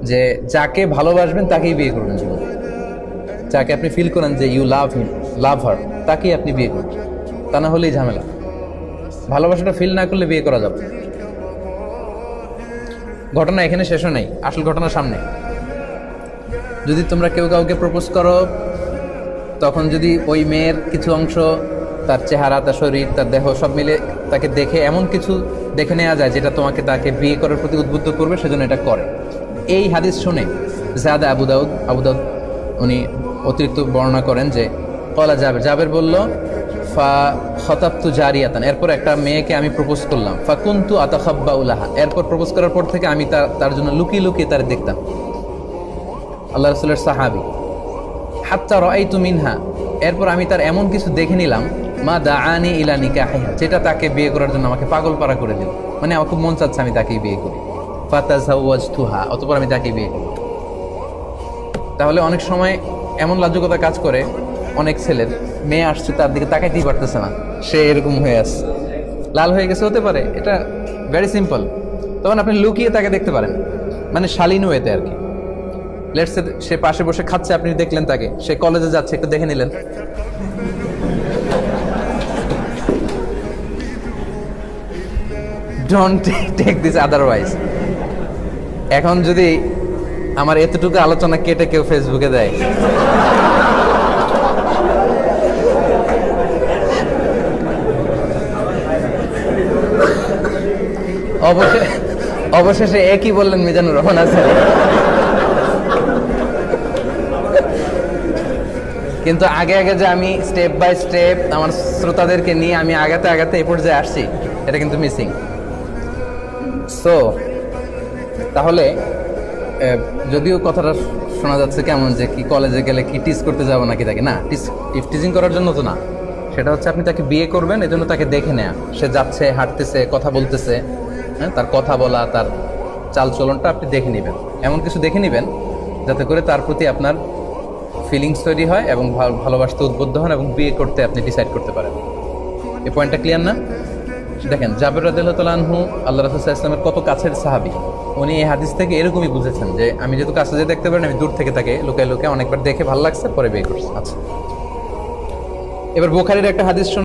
যে যাকে ভালোবাসবেন তাকেই বিয়ে করবেন জীবনে। যাকে আপনি ফিল করেন যে ইউ লাভ হিম, লাভ হার, তাকেই আপনি বিয়ে করবেন। তা না হলেই ঝামেলা। ভালোবাসাটা ফিল না করলে বিয়ে করা যাবে না। ঘটনা এখানে শেষও নেই, আসল ঘটনা সামনে। যদি তোমরা কেউ কাউকে প্রপোজ করো, তখন যদি ওই মেয়ের কিছু অংশ, তার চেহারা, তার শরীর, তার দেহ সব মিলে তাকে দেখে এমন কিছু দেখে নেওয়া যায় যেটা তোমাকে তাকে বিয়ে করার প্রতি উদ্বুদ্ধ করবে, সেজন্য এটা করে। এই হাদিস শুনে জাদা আবু দাউদ উনি অতিরিক্ত বর্ণনা করেন যে কলা জাবের বলল ফা খতাবতু জারিয়াতান, এরপর একটা মেয়েকে আমি প্রপোজ করলাম, ফা কুনতু আতাখাব্বা উলাহা, এরপর প্রপোজ করার পর থেকে আমি তার জন্য লুকিয়ে লুকিয়ে তার দেখতাম। আল্লাহ রাসূলের সাহাবী। হাত্তা রাআইতু মিনহা, এরপর আমি তার এমন কিছু দেখে নিলাম, মা দাআনি ইলা নিকাহিহা, যেটা তাকে বিয়ে করার জন্য আমাকে পাগল পারা করে দিল। মানে আমার খুব মন চাচ্ছে আমি তাকেই বিয়ে করি। ফাতাযাওয়াজতুহা, অতঃপর আমি তাকেই বিয়ে করি। তাহলে অনেক সময় এমন লাজুকতা কাজ করে অনেক ছেলের, মেয়ে আসছে তার দিকে তাকাইতেই পারতেছে না, সে এরকম হয়ে আছে, লাল হয়ে গেছে, হতে পারে, এটা ভেরি সিম্পল। তখন আপনি লুকিয়ে তাকে দেখতে পারেন, মানে শালীন ওয়েতে আর কি। লেটস সে সে পাশে বসে খাচ্ছে, আপনি দেখলেন তাকে, সে কলেজে যাচ্ছে, একটু দেখে নিলেন। Don't take this otherwise. এখন যদি আমার এতটুকু আলোচনা কেটে কেউ ফেসবুকে দেয়, অবশেষে একই বললেন মিজানুর রহমান আজহারী। কিন্তু আগে আগে যে আমি স্টেপ বাই স্টেপ আমার শ্রোতাদেরকে নিয়ে আমি আগাতে আগাতে এই পর্যায়ে আসছি, এটা কিন্তু মিসিং। সো তাহলে যদিও কথাটা শোনা যাচ্ছে কেমন যে কি কলেজে গেলে কি টিজ করতে যাবো নাকি তাকে, না, টিজিং করার জন্য তো না। সেটা হচ্ছে আপনি তাকে বিয়ে করবেন, এজন্য তাকে দেখে নেয়া, সে যাচ্ছে, হাঁটতেছে, কথা বলতেছে, হ্যাঁ, তার কথা বলা, তার চাল চলনটা আপনি দেখে নেবেন। এমন কিছু দেখে নেবেন যাতে করে তার প্রতি আপনার ফিলিংস তৈরি হয় এবং ভালোবাসতে উদ্বুদ্ধ হন এবং বিয়ে করতে আপনি ডিসাইড করতে পারেন। এই পয়েন্টটা ক্লিয়ার না? দেখেন, জাবের রাদিয়াল্লাহু তাআলা আনহু আল্লাহ রাসূল সাল্লাল্লাহু আলাইহি ওয়াসাল্লামের কত কাছের সাহাবী। উনি এই হাদিস থেকে এরকমই বুঝেছেন যে আমি যেহেতু কাছে যেয়ে দেখতে পারেন, আমি দূর থেকে তাকে লুকায় লুকায় অনেকবার দেখে ভালো লাগছে, পরে বিয়ে করছি। আচ্ছা, এবার বুখারীর একটা হাদিস